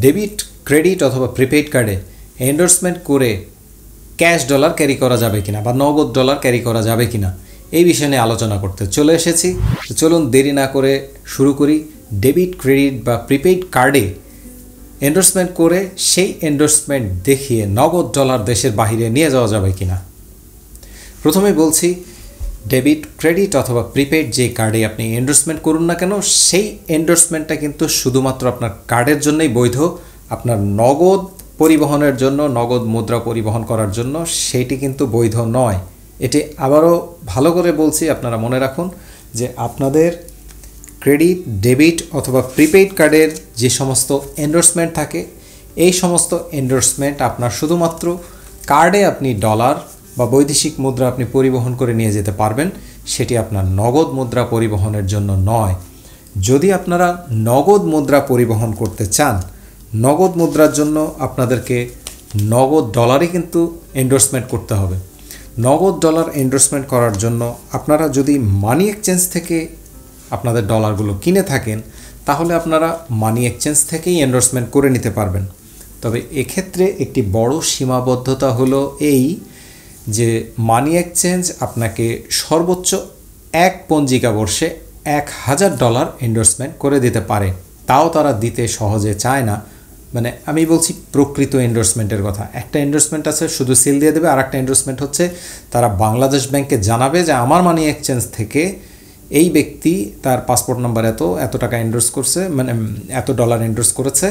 Debit credit অথবা prepaid কার্ডে endorsement করে ক্যাশ ডলার ক্যারি করা যাবে কিনা বা নগদ ডলার ক্যারি করা যাবে কিনা এই বিষয় নিয়ে আলোচনা করতে চলে এসেছি। চলুন দেরি না করে শুরু করি। ডেবিট ক্রেডিট বা প্রিপেইড কার্ডে এন্ডোর্সমেন্ট করে সেই এন্ডোর্সমেন্ট দেখিয়ে নগদ ডলার দেশের বাইরে নিয়ে যাওয়া যাবে কিনা। প্রথমে বলছি, ডেবিট ক্রেডিট অথবা প্রিপেইড যে কার্ডে আপনি এন্ডোর্সমেন্ট করুন না কেন, সেই এন্ডোর্সমেন্টটা কিন্তু শুধুমাত্র আপনার কার্ডের জন্যই বৈধ। আপনার নগদ পরিবহনের জন্য, নগদ মুদ্রা পরিবহন করার জন্য সেইটি কিন্তু বৈধ নয়। এটি আবারও ভালো করে বলছি, আপনারা মনে রাখুন যে আপনাদের ক্রেডিট, ডেবিট অথবা প্রিপেইড কার্ডের যে সমস্ত এন্ডোর্সমেন্ট থাকে, এই সমস্ত এন্ডোর্সমেন্ট আপনার শুধুমাত্র কার্ডে আপনি ডলার বা বৈদেশিক মুদ্রা আপনি পরিবহন করে নিয়ে যেতে পারবেন, সেটি আপনার নগদ মুদ্রা পরিবহনের জন্য নয়। যদি আপনারা নগদ মুদ্রা পরিবহন করতে চান, নগদ মুদ্রার জন্য আপনাদেরকে নগদ ডলারই কিন্তু এন্ডোর্সমেন্ট করতে হবে। নগদ ডলার এন্ডোর্সমেন্ট করার জন্য আপনারা যদি মানি এক্সচেঞ্জ থেকে আপনাদের ডলারগুলো কিনে থাকেন, তাহলে আপনারা মানি এক্সচেঞ্জ থেকেই এন্ডোর্সমেন্ট করে নিতে পারবেন। তবে এক্ষেত্রে একটি বড় সীমাবদ্ধতা হলো এই যে মানি এক্সচেঞ্জ আপনাকে সর্বোচ্চ এক পঞ্জিকা বর্ষে $1000 এন্ডোর্সমেন্ট করে দিতে পারে। তাও তারা দিতে সহজে চায় না। মানে আমি বলছি প্রকৃত এন্ডোর্সমেন্টের কথা। একটা এন্ডোর্সমেন্ট আছে শুধু সিল দিয়ে দেবে, আর একটা এন্ডোর্সমেন্ট হচ্ছে তারা বাংলাদেশ ব্যাংকে জানাবে যে আমার মানি এক্সচেঞ্জ থেকে এই ব্যক্তি তার পাসপোর্ট নাম্বার এত টাকা এন্ডোর্স করছে, মানে এত ডলার এন্ডোর্স করেছে,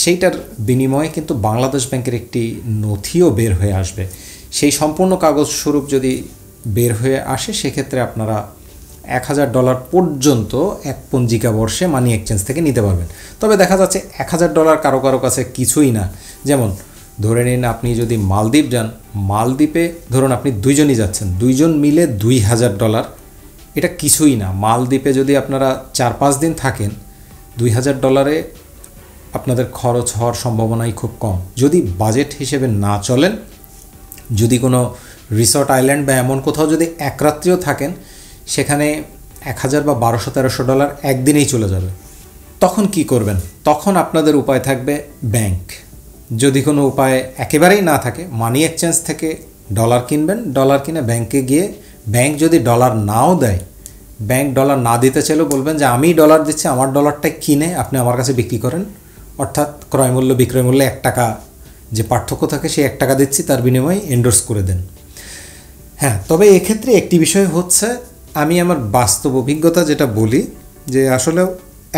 সেইটার বিনিময়ে কিন্তু বাংলাদেশ ব্যাংকের একটি নথিও বের হয়ে আসবে। সেই সম্পূর্ণ কাগজ স্বরূপ যদি বের হয়ে আসে, সেক্ষেত্রে আপনারা $1000 পর্যন্ত এক পঞ্জিকা বর্ষে মানি এক্সচেঞ্জ থেকে নিতে পারবেন। তবে দেখা যাচ্ছে $1000 কারো কারো কাছে কিছুই না। যেমন ধরে নিন আপনি যদি মালদ্বীপ যান, মালদ্বীপে ধরুন আপনি দুইজনই যাচ্ছেন, দুইজন মিলে $2000, এটা কিছুই না। মালদ্বীপে যদি আপনারা 4-5 দিন থাকেন, $2000 আপনাদের খরচ হওয়ার সম্ভাবনাই খুব কম। যদি বাজেট হিসেবে না চলেন, যদি কোনো রিসর্ট আইল্যান্ড বা এমন কোথাও যদি এক রাত্রিও থাকেন, সেখানে $1000 বা $1200-1300 একদিনেই চলে যাবে। তখন কি করবেন? তখন আপনাদের উপায় থাকবে ব্যাংক। যদি কোনো উপায় একেবারেই না থাকে, মানি এক্সচেঞ্জ থেকে ডলার কিনবেন, ডলার কিনে ব্যাংকে গিয়ে ব্যাংক যদি ডলার নাও দেয়, ব্যাংক ডলার না দিতে চাইলেও বলবেন যে আমি ডলার দিচ্ছি, আমার ডলারটা কিনে আপনি আমার কাছে বিক্রি করেন। অর্থাৎ ক্রয়মূল্য বিক্রয়মূল্যে $1 যে পার্থক্য থাকে, সেই $1 দিচ্ছি, তার বিনিময়ে এন্ডোর্স করে দেন। হ্যাঁ, তবে এক্ষেত্রে একটি বিষয় হচ্ছে, আমি আমার বাস্তব অভিজ্ঞতা যেটা বলি, যে আসলে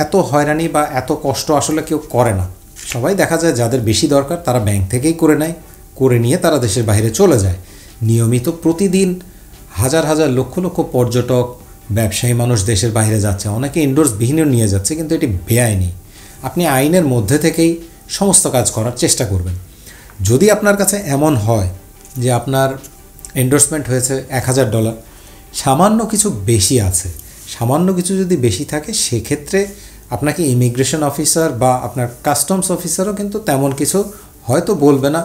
এত হয়রানি বা এত কষ্ট আসলে কেউ করে না। সবাই দেখা যায় যাদের বেশি দরকার তারা ব্যাংক থেকেই করে নেয়, করে নিয়ে তারা দেশের বাইরে চলে যায়। নিয়মিত প্রতিদিন হাজার হাজার লক্ষ লক্ষ পর্যটক, ব্যবসায়ী মানুষ দেশের বাইরে যাচ্ছে, অনেকে এন্ডোর্স বিহীনও নিয়ে যাচ্ছে, কিন্তু এটি বেআইনি। আপনি আইনের মধ্যে থেকেই সমস্ত কাজ করার চেষ্টা করবেন। যদি আপনার কাছে এমন হয় যে আপনার এন্ডোর্সমেন্ট হয়েছে $1000, সামান্য কিছু বেশি আছে, সামান্য কিছু যদি বেশি থাকে, সেক্ষেত্রে আপনাকে ইমিগ্রেশন অফিসার বা আপনার কাস্টমস অফিসারও কিন্তু তেমন কিছু হয়তো বলবে না।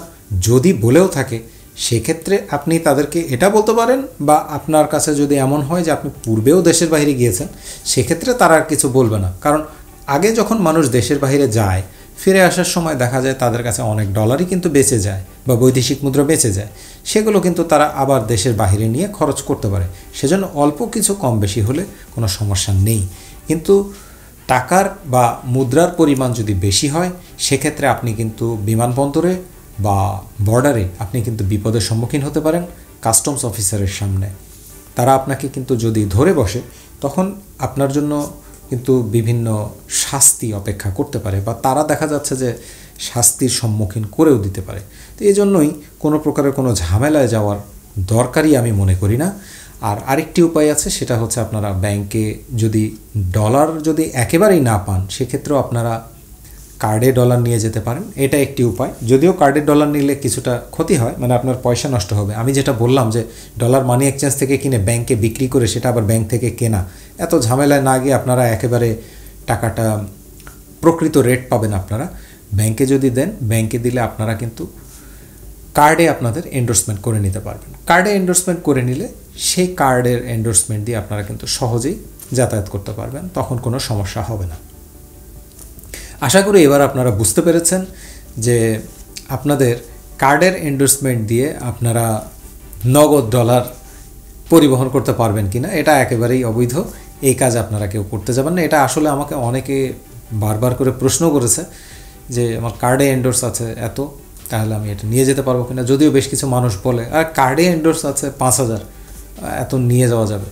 যদি বলেও থাকে, সেক্ষেত্রে আপনি তাদেরকে এটা বলতে পারেন, বা আপনার কাছে যদি এমন হয় যে আপনি পূর্বেও দেশের বাইরে গিয়েছেন, সেক্ষেত্রে তারা আর কিছু বলবে না। কারণ আগে যখন মানুষ দেশের বাইরে যায়, ফিরে আসার সময় দেখা যায় তাদের কাছে অনেক ডলারই কিন্তু বেঁচে যায় বা বৈদেশিক মুদ্রা বেঁচে যায়। সেগুলো কিন্তু তারা আবার দেশের বাইরে নিয়ে খরচ করতে পারে। সেজন্য অল্প কিছু কম বেশি হলে কোনো সমস্যা নেই। কিন্তু টাকার বা মুদ্রার পরিমাণ যদি বেশি হয়, সেক্ষেত্রে আপনি কিন্তু বিমানবন্দরে বা বর্ডারে আপনি কিন্তু বিপদের সম্মুখীন হতে পারেন কাস্টমস অফিসারের সামনে। তারা আপনাকে কিন্তু যদি ধরে বসে, তখন আপনার জন্য কিন্তু বিভিন্ন শাস্তি অপেক্ষা করতে পারে, বা তারা দেখা যাচ্ছে যে শাস্তির সম্মুখীন করেও দিতে পারে। তো এই জন্যই কোনো প্রকারের কোনো ঝামেলায় যাওয়ার দরকারই আমি মনে করি না। আর আরেকটি উপায় আছে, সেটা হচ্ছে আপনারা ব্যাংকে যদি ডলার যদি একেবারেই না পান, সেক্ষেত্রেও আপনারা কার্ডে ডলার নিয়ে যেতে পারেন। এটা একটি উপায়। যদিও কার্ডে ডলার নিলে কিছুটা ক্ষতি হয়, মানে আপনার পয়সা নষ্ট হবে। আমি যেটা বললাম যে ডলার মানি এক্সচেঞ্জ থেকে কিনে ব্যাংকে বিক্রি করে সেটা আবার ব্যাংক থেকে কেনা, এত ঝামেলায় না গিয়ে আপনারা একেবারে টাকাটা প্রকৃত রেট পাবেন। আপনারা ব্যাংকে যদি দেন, ব্যাংকে দিলে আপনারা কিন্তু কার্ডে আপনাদের এন্ডোর্সমেন্ট করে নিতে পারবেন। কার্ডে এন্ডোর্সমেন্ট করে নিলে সেই কার্ডের এন্ডোর্সমেন্ট দিয়ে আপনারা কিন্তু সহজেই যাতায়াত করতে পারবেন, তখন কোনো সমস্যা হবে না। আশা করি এবার আপনারা বুঝতে পেরেছেন যে আপনাদের কার্ডের এন্ডোর্সমেন্ট দিয়ে আপনারা নগদ ডলার পরিবহন করতে পারবেন কিনা। এটা একেবারেই অবৈধ, এই কাজ আপনারা কেউ করতে যাবেন না। এটা আসলে আমাকে অনেকে বারবার করে প্রশ্ন করেছে যে আমার কার্ডে এন্ডোর্স আছে এত, তাহলে আমি এটা নিয়ে যেতে পারবো কিনা। যদিও বেশ কিছু মানুষ বলে আর কার্ডে এন্ডোর্স আছে 5,000, এত নিয়ে যাওয়া যাবে।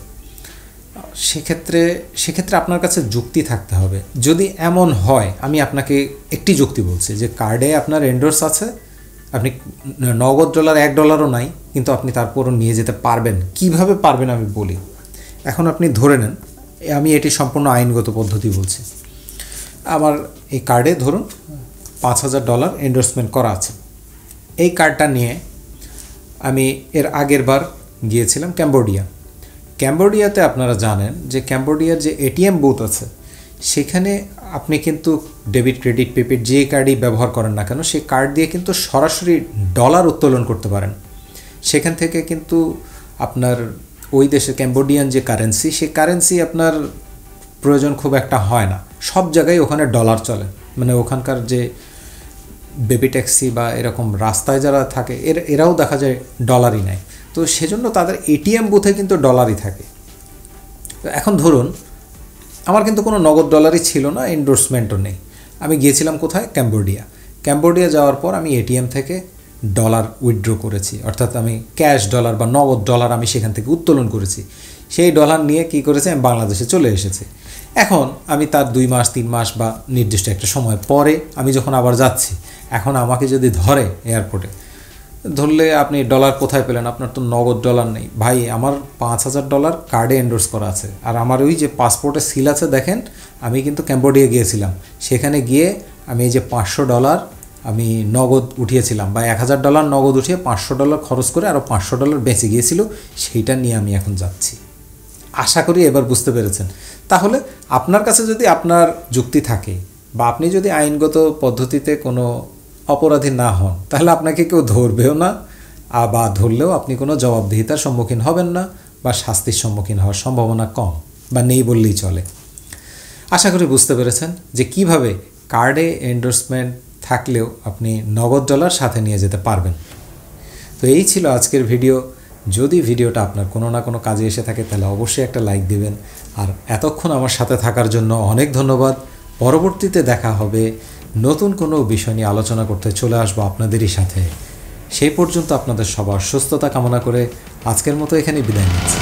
সেক্ষেত্রে আপনার কাছে যুক্তি থাকতে হবে। যদি এমন হয়, আমি আপনাকে একটি যুক্তি বলছি যে কার্ডে আপনার এন্ডোর্স আছে, আপনি নগদ ডলার $1 নাই, কিন্তু আপনি তারপরও নিয়ে যেতে পারবেন। কিভাবে পারবেন আমি বলি। এখন আপনি ধরে নেন, আমি এটি সম্পূর্ণ আইনগত পদ্ধতি বলছি। আমার এই কার্ডে ধরুন $5,000 এন্ডোর্সমেন্ট করা আছে। এই কার্ডটা নিয়ে আমি এর আগের বার গিয়েছিলাম ক্যাম্বোডিয়াতে। আপনারা জানেন যে ক্যাম্বোডিয়ার যে এটিএম বুথ আছে, সেখানে আপনি কিন্তু ডেবিট, ক্রেডিট, প্রিপেড যে কার্ডই ব্যবহার করেন না কেন, সেই কার্ড দিয়ে কিন্তু সরাসরি ডলার উত্তোলন করতে পারেন। সেখান থেকে কিন্তু আপনার ওই দেশের ক্যাম্বোডিয়ান যে কারেন্সি, সেই কারেন্সি আপনার প্রয়োজন খুব একটা হয় না। সব জায়গায় ওখানে ডলার চলে, মানে ওখানকার যে বেবি ট্যাক্সি বা এরকম রাস্তায় যারা থাকে এরাও দেখা যায় ডলারই নেয়। তো সেজন্য তাদের এটিএম বুথে কিন্তু ডলারই থাকে। এখন ধরুন আমার কিন্তু কোনো নগদ ডলারই ছিল না, এন্ডোর্সমেন্টও নেই। আমি গিয়েছিলাম কোথায়? ক্যাম্বোডিয়া যাওয়ার পর আমি এটিএম থেকে ডলার উইথড্র করেছি, অর্থাৎ আমি ক্যাশ ডলার বা নগদ ডলার আমি সেখান থেকে উত্তোলন করেছি। সেই ডলার নিয়ে কি করেছি, আমি বাংলাদেশে চলে এসেছি। এখন আমি তার 2 মাস 3 মাস বা নির্দিষ্ট একটা সময় পরে আমি যখন আবার যাচ্ছি, এখন আমাকে যদি ধরে এয়ারপোর্টে, ধরলে আপনি ডলার কোথায় পেলেন, আপনার তো নগদ ডলার নেই। ভাই, আমার $5,000 কার্ডে এন্ডোর্স করা আছে, আর আমার ওই যে পাসপোর্টে সিল আছে, দেখেন আমি কিন্তু ক্যাম্বোডিয়া গিয়েছিলাম। সেখানে গিয়ে আমি এই যে $500 আমি নগদ উঠিয়েছিলাম, বা $1,000 নগদ উঠিয়ে $500 খরচ করে আরও $500 বেঁচে গিয়েছিল, সেইটা নিয়ে আমি এখন যাচ্ছি। আশা করি এবার বুঝতে পেরেছেন। তাহলে আপনার কাছে যদি আপনার যুক্তি থাকে, বা আপনি যদি আইনগত পদ্ধতিতে কোনো অপরাধী না হন, তাহলে আপনাকে কেউ ধরবেও না, বা ধরলেও আপনি কোনো জবাবদিহিতার সম্মুখীন হবেন না, বা শাস্তির সম্মুখীন হওয়ার সম্ভাবনা কম বা নেই বললেই চলে। আশা করি বুঝতে পেরেছেন যে কিভাবে কার্ডে এন্ডোর্সমেন্ট থাকলেও আপনি নগদ ডলার সাথে নিয়ে যেতে পারবেন। তো এই ছিল আজকের ভিডিও। যদি ভিডিওটা আপনার কোনো না কোনো কাজে এসে থাকে, তাহলে অবশ্যই একটা লাইক দিবেন। আর এতক্ষণ আমার সাথে থাকার জন্য অনেক ধন্যবাদ। পরবর্তীতে দেখা হবে, নতুন কোনো বিষয় নিয়ে আলোচনা করতে চলে আসবো আপনাদেরই সাথে। সেই পর্যন্ত আপনাদের সবার সুস্থতা কামনা করে আজকের মতো এখানে বিদায় নিচ্ছি।